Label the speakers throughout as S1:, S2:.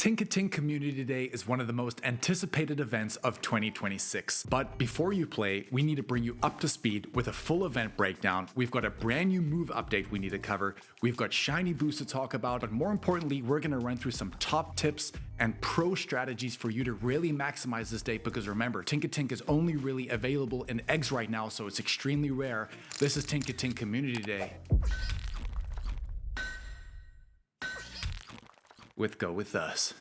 S1: Tinkatink Community Day is one of the most anticipated events of 2026. But before you play, we need to bring you up to speed with a full event breakdown. We've got a brand new move update we need to cover. We've got shiny boosts to talk about, but more importantly, we're going to run through some top tips and pro strategies for you to really maximize this day, because remember, Tinkatink is only really available in eggs right now, so it's extremely rare. This is Tinkatink Community Day with Go With Us.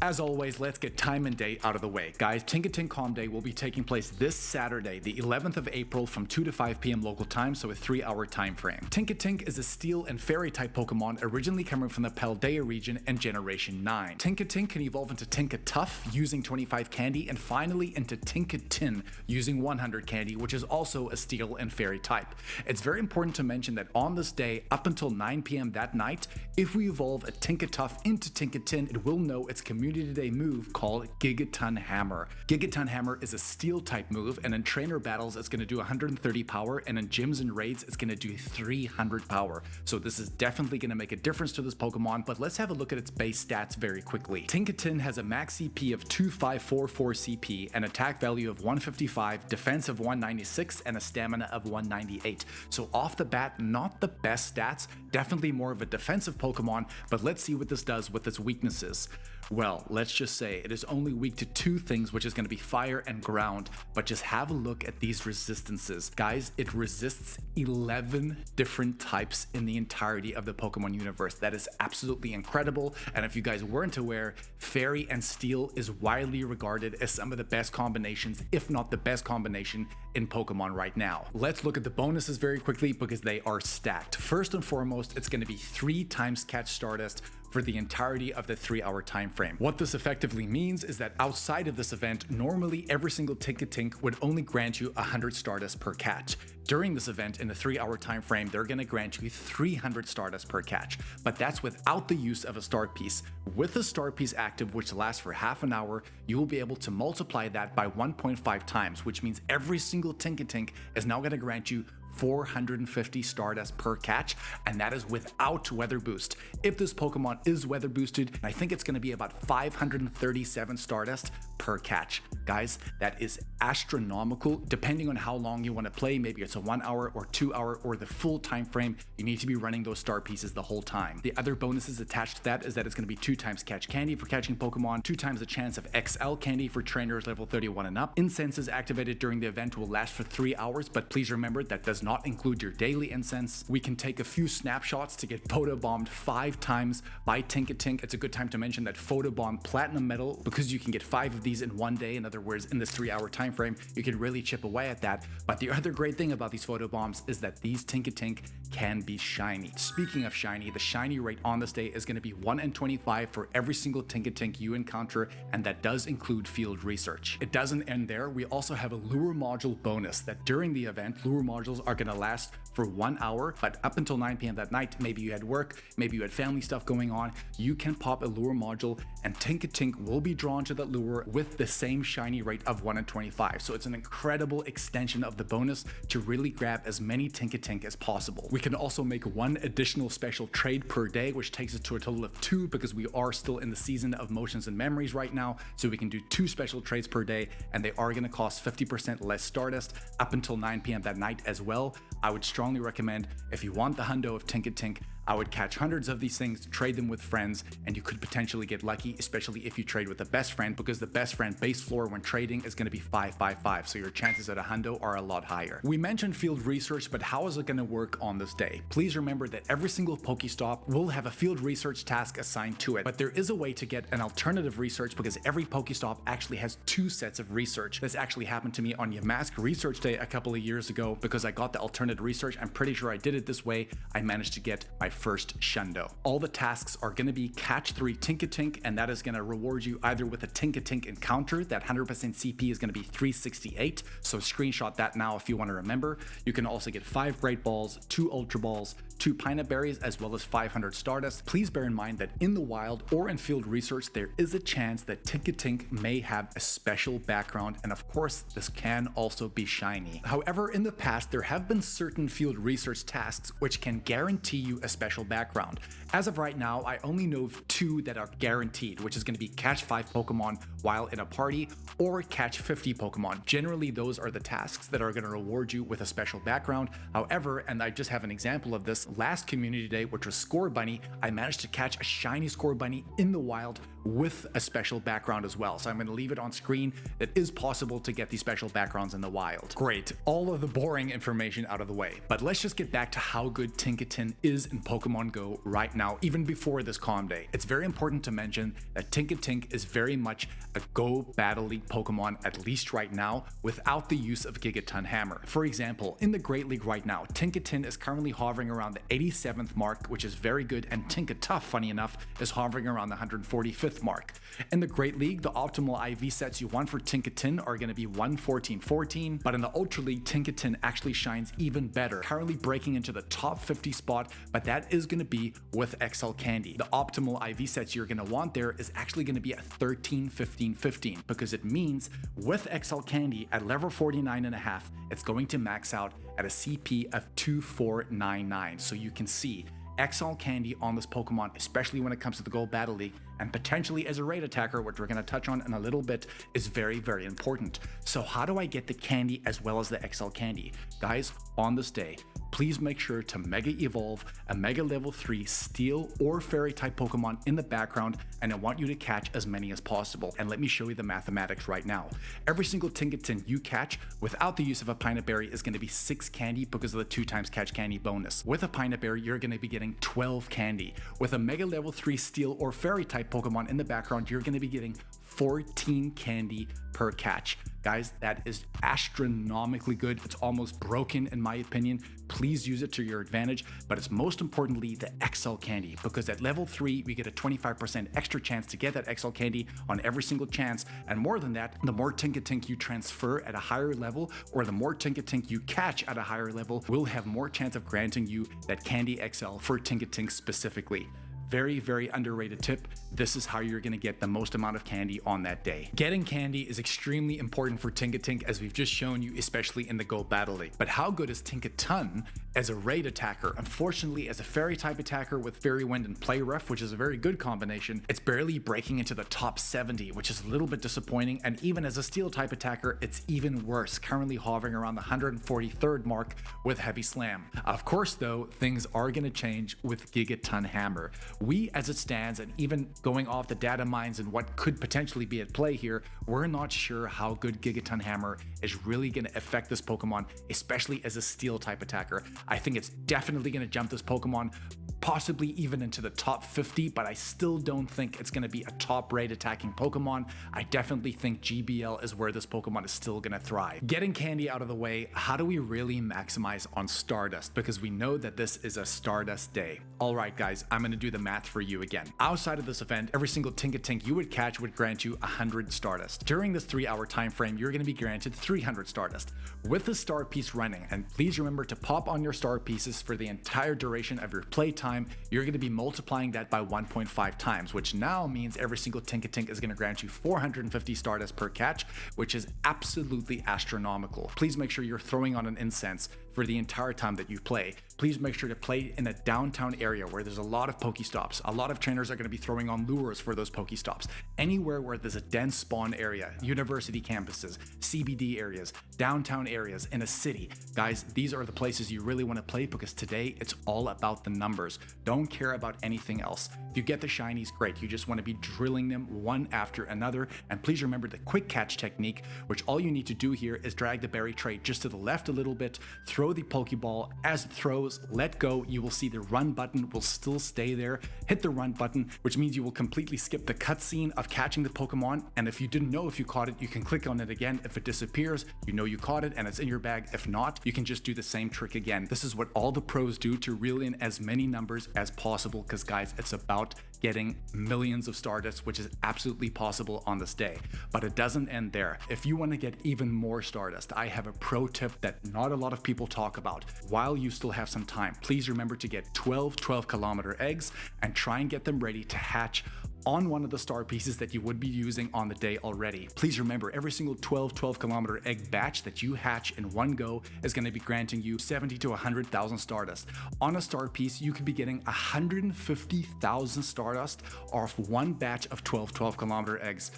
S1: As always, let's get time and date out of the way. Guys, Tinkatink Com Day will be taking place this Saturday, the 11th of April from 2 to 5 p.m. local time, so a 3-hour time frame. Tinkatink is a steel and fairy type Pokemon originally coming from the Paldea region and Generation 9. Tinkatink can evolve into Tinkatuff using 25 candy, and finally into Tinkaton using 100 candy, which is also a steel and fairy type. It's very important to mention that on this day, up until 9 p.m. that night, if we evolve a Tinkatuff into Tinkaton, it will know its Community Day move called Gigaton Hammer. Gigaton Hammer is a steel type move, and in trainer battles it's going to do 130 power, and in gyms and raids it's going to do 300 power. So this is definitely going to make a difference to this Pokemon, but let's have a look at its base stats very quickly. Tinkaton has a max CP of 2544 CP, an attack value of 155, defense of 196, and a stamina of 198. So off the bat, not the best stats, definitely more of a defensive Pokemon, but let's see what this does with its weaknesses. Well, let's just say it is only weak to two things, which is going to be fire and ground, but just have a look at these resistances. Guys, it resists 11 different types in the entirety of the Pokemon universe. That is absolutely incredible, and if you guys weren't aware, Fairy and Steel is widely regarded as some of the best combinations, if not the best combination in Pokemon right now. Let's look at the bonuses very quickly because they are stacked. First and foremost, it's going to be 3 times catch Stardust for the entirety of the 3-hour time frame. What this effectively means is that outside of this event, normally every single Tinkatink would only grant you 100 Stardust per catch. During this event, in the 3-hour time frame, they're going to grant you 300 Stardust per catch, but that's without the use of a Star Piece. With the Star Piece active, which lasts for half an hour, you will be able to multiply that by 1.5 times, which means every single Tinkatink is now going to grant you 450 Stardust per catch, and that is without Weather Boost. If this Pokemon is Weather Boosted, I think it's going to be about 537 Stardust per catch. Guys, that is astronomical. Depending on how long you want to play, maybe it's a 1 hour or 2 hour or the full time frame, you need to be running those Star Pieces the whole time. The other bonuses attached to that is that it's going to be 2 times catch candy for catching Pokemon, 2 times the chance of XL candy for trainers level 31 and up. Incenses activated during the event will last for 3 hours, but please remember that does not include your daily incense. We can take a few snapshots to get photobombed 5 times by Tinkatink. It's a good time to mention that photobomb platinum medal, because you can get 5 of these in one day. In other words, in this 3-hour time frame, you can really chip away at that. But the other great thing about these photobombs is that these Tinkatink can be shiny. Speaking of shiny, the shiny rate on this day is going to be 1 in 25 for every single Tinkatink you encounter, and that does include field research. It doesn't end there. We also have a lure module bonus that during the event, lure modules are going to last for 1 hour, but up until 9 p.m. that night, maybe you had work, maybe you had family stuff going on, you can pop a lure module and Tinkatink will be drawn to that lure with the same shiny rate of 1 in 25. So it's an incredible extension of the bonus to really grab as many Tinkatink as possible. We can also make 1 additional special trade per day, which takes us to a total of 2 because we are still in the season of motions and memories right now. So we can do 2 special trades per day, and they are going to cost 50% less Stardust up until 9 p.m. that night as well. I would strongly recommend, if you want the hundo of Tinkatink, I would catch hundreds of these things, trade them with friends, and you could potentially get lucky, especially if you trade with a best friend, because the best friend base floor when trading is going to be 555, so your chances at a hundo are a lot higher. We mentioned field research, but how is it going to work on this day? Please remember that every single Pokestop will have a field research task assigned to it, but there is a way to get an alternative research because every Pokestop actually has 2 sets of research. This actually happened to me on Yamask Research Day a couple of years ago because I got the alternate research. I'm pretty sure I did it this way. I managed to get my first Shundo. All the tasks are going to be catch 3 Tinkatink, and that is going to reward you either with a Tinkatink encounter. That 100% CP is going to be 368, so screenshot that now if you want to remember. You can also get 5 Great Balls, 2 Ultra Balls, 2 Pineapple Berries, as well as 500 Stardust. Please bear in mind that in the wild or in field research, there is a chance that Tinkatink may have a special background, and of course, this can also be shiny. However, in the past, there have been certain field research tasks which can guarantee you a special background. As of right now, I only know of 2 that are guaranteed, which is going to be catch 5 Pokemon while in a party or catch 50 Pokemon. Generally, those are the tasks that are going to reward you with a special background. However, and I just have an example of this, last community day, which was Score Bunny, I managed to catch a shiny Score Bunny in the wild with a special background as well. So I'm going to leave it on screen. It is possible to get these special backgrounds in the wild. Great, all of the boring information out of the way. But let's just get back to how good Tinkaton is in Pokemon Go right now, even before this Calm Day. It's very important to mention that Tinkatink is very much a Go Battle League Pokemon, at least right now, without the use of Gigaton Hammer. For example, in the Great League right now, Tinkaton is currently hovering around the 87th mark, which is very good, and Tinkatuff, funny enough, is hovering around the 145th mark. In the Great League, the optimal IV sets you want for Tinkaton are going to be 114-14, but in the Ultra League, Tinkaton actually shines even better, currently breaking into the top 50 spot, but that is going to be with XL Candy. The optimal IV sets you're going to want there is actually going to be a 13-15-15, because it means with XL Candy at level 49.5, it's going to max out at a CP of 2499. So you can see XL Candy on this Pokemon, especially when it comes to the Go Battle League, and potentially as a raid attacker, which we're going to touch on in a little bit, is very, very important. So how do I get the candy as well as the XL Candy? Guys, on this day, please make sure to Mega Evolve a Mega Level 3 Steel or Fairy type Pokemon in the background, and I want you to catch as many as possible. And let me show you the mathematics right now. Every single Tinkaton you catch without the use of a Pineapple Berry is going to be 6 candy because of the 2 times catch candy bonus. With a Pineapple Berry, you're going to be getting 12 candy. With a Mega Level 3 Steel or Fairy type Pokemon in the background, you're going to be getting 14 candy per catch. Guys, that is astronomically good. It's almost broken in my opinion. Please use it to your advantage, but it's most importantly the XL Candy, because at level 3 we get a 25% extra chance to get that XL Candy on every single chance, and more than that, the more Tinkatink you transfer at a higher level, or the more Tinkatink you catch at a higher level, will have more chance of granting you that Candy XL for Tinkatink specifically. Very, very underrated tip. This is how you're going to get the most amount of candy on that day. Getting candy is extremely important for Tinkatink, as we've just shown you, especially in the Go Battle League. But how good is Tinkaton as a raid attacker? Unfortunately, as a fairy type attacker with Fairy Wind and Play Rough, which is a very good combination, it's barely breaking into the top 70, which is a little bit disappointing. And even as a steel type attacker, it's even worse, currently hovering around the 143rd mark with Heavy Slam. Of course, though, things are going to change with Gigaton Hammer. We, as it stands, and even going off the data mines and what could potentially be at play here, we're not sure how good Gigaton Hammer is really going to affect this Pokemon, especially as a steel type attacker. I think it's definitely going to jump this Pokemon, possibly even into the top 50, but I still don't think it's going to be a top raid attacking Pokemon. I definitely think GBL is where this Pokemon is still going to thrive. Getting candy out of the way, how do we really maximize on Stardust? Because we know that this is a Stardust day. All right, guys, I'm going to do the math for you again. Outside of this event, every single Tinkatink you would catch would grant you 100 Stardust. During this 3-hour time frame, you're going to be granted 300 Stardust. With the star piece running, and please remember to pop on your star pieces for the entire duration of your play time, you're going to be multiplying that by 1.5 times, which now means every single Tinkatink is going to grant you 450 Stardust per catch, which is absolutely astronomical. Please make sure you're throwing on an incense for the entire time that you play. Please make sure to play in a downtown area where there's a lot of Pokestops. A lot of trainers are going to be throwing on lures for those Pokestops. Anywhere where there's a dense spawn area, university campuses, CBD areas, downtown areas, in a city. Guys, these are the places you really want to play, because today it's all about the numbers. Don't care about anything else. If you get the shinies, great. You just want to be drilling them one after another. And please remember the quick catch technique, which all you need to do here is drag the berry tray just to the left a little bit, throw the Pokeball. As it throws, goes, let go, you will see the run button will still stay there. Hit the run button, which means you will completely skip the cutscene of catching the Pokemon. And if you didn't know if you caught it, you can click on it again. If it disappears, you know you caught it and it's in your bag. If not, you can just do the same trick again. This is what all the pros do to reel in as many numbers as possible, because guys, it's about getting millions of Stardust, which is absolutely possible on this day. But it doesn't end there. If you want to get even more Stardust, I have a pro tip that not a lot of people talk about. While you still have some time, please remember to get 12 12-kilometer eggs and try and get them ready to hatch on one of the star pieces that you would be using on the day already. Please remember, every single 12-kilometer egg batch that you hatch in one go is going to be granting you 70 to 100,000 Stardust. On a star piece, you could be getting 150,000 Stardust off one batch of 12-kilometer eggs.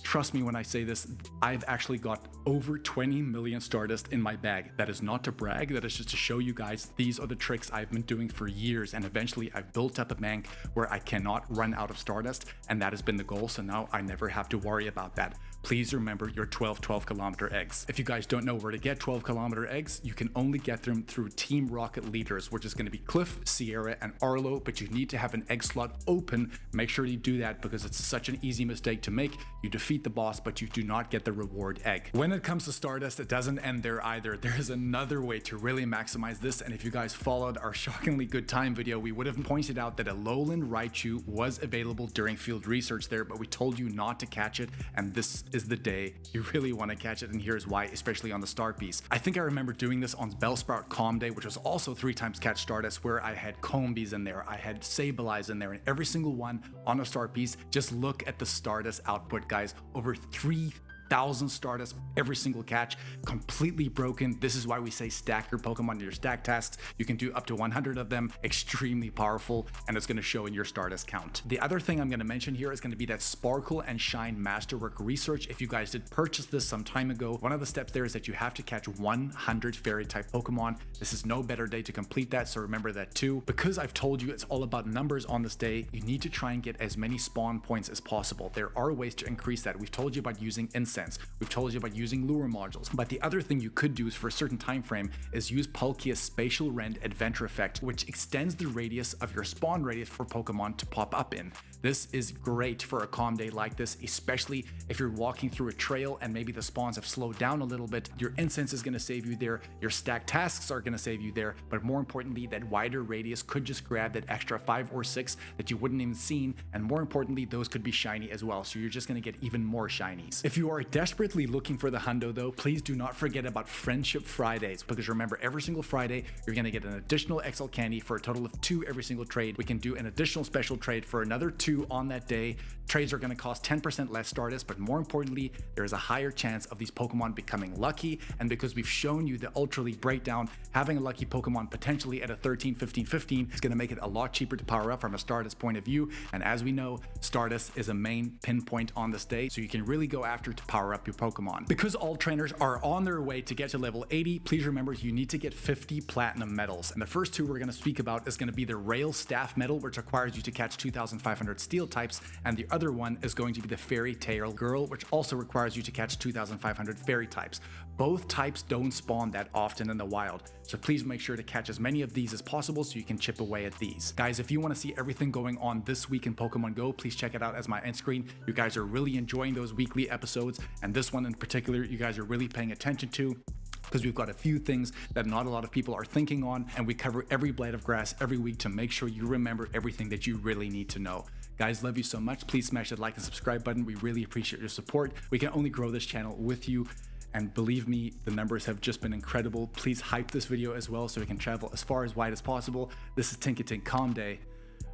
S1: Trust me when I say this, I've actually got over 20 million Stardust in my bag. That is not to brag, that is just to show you guys these are the tricks I've been doing for years, and eventually I've built up a bank where I cannot run out of Stardust, and that has been the goal, so now I never have to worry about that. Please remember your 12-kilometer eggs. If you guys don't know where to get 12-kilometer eggs, you can only get them through Team Rocket leaders, which is going to be Cliff, Sierra, and Arlo, but you need to have an egg slot open. Make sure you do that because it's such an easy mistake to make. You defeat the boss, but you do not get the reward egg. When it comes to Stardust, it doesn't end there either. There is another way to really maximize this, and if you guys followed our shockingly good time video, we would have pointed out that a Lowland Raichu was available during field research there, but we told you not to catch it, and this is the day you really want to catch it, and here's why, especially on the star piece. I think I remember doing this on Bellsprout Calm Day, which was also 3 times catch Stardust, where I had Combies in there, I had Sableyes in there, and every single one on a star piece. Just look at the Stardust output, guys. Over 3,000 Stardust every single catch, completely broken. This is why we say stack your Pokemon in your stack tasks. You can do up to 100 of them, extremely powerful, and it's going to show in your Stardust count. The other thing I'm going to mention here is going to be that Sparkle and Shine Masterwork research. If you guys did purchase this some time ago, one of the steps there is that you have to catch 100 fairy type Pokemon. This is no better day to complete that, so remember that too. Because I've told you it's all about numbers on this day, you need to try and get as many spawn points as possible. There are ways to increase that. We've told you about using incense. We've told you about using lure modules, but the other thing you could do is for a certain time frame is use Palkia's Spatial Rend Adventure Effect, which extends the radius of your spawn radius for Pokemon to pop up in. This is great for a calm day like this, especially if you're walking through a trail and maybe the spawns have slowed down a little bit. Your incense is going to save you there, your stack tasks are going to save you there, but more importantly, that wider radius could just grab that extra 5 or 6 that you wouldn't even seen, and more importantly, those could be shiny as well, so you're just going to get even more shinies. If you are desperately looking for the hundo though, please do not forget about Friendship Fridays, because remember, every single Friday you're going to get an additional XL candy for a total of 2 every single trade. We can do an additional special trade for another 2 on that day. Trades are going to cost 10% less Stardust, but more importantly, there is a higher chance of these Pokemon becoming lucky, and because we've shown you the Ultra League breakdown, having a lucky Pokemon potentially at a 13, 15, 15 is going to make it a lot cheaper to power up from a Stardust point of view, and as we know, Stardust is a main pinpoint on this day, so you can really go after to power up your Pokemon. Because all trainers are on their way to get to level 80, please remember you need to get 50 platinum medals, and the first 2 we're going to speak about is going to be the Rail Staff medal, which requires you to catch 2,500 steel types, and the other one is going to be the Fairy Tail Girl, which also requires you to catch 2,500 fairy types. Both types don't spawn that often in the wild, so please make sure to catch as many of these as possible so you can chip away at these. Guys, if you want to see everything going on this week in Pokemon Go, please check it out as my end screen. You guys are really enjoying those weekly episodes, and this one in particular, you guys are really paying attention to, because we've got a few things that not a lot of people are thinking on, and we cover every blade of grass every week to make sure you remember everything that you really need to know. Guys, love you so much. Please smash that like and subscribe button. We really appreciate your support. We can only grow this channel with you, and believe me, the numbers have just been incredible. Please hype this video as well so we can travel as far as wide as possible. This is Tinkatink Calm Day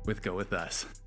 S1: with Go With Us.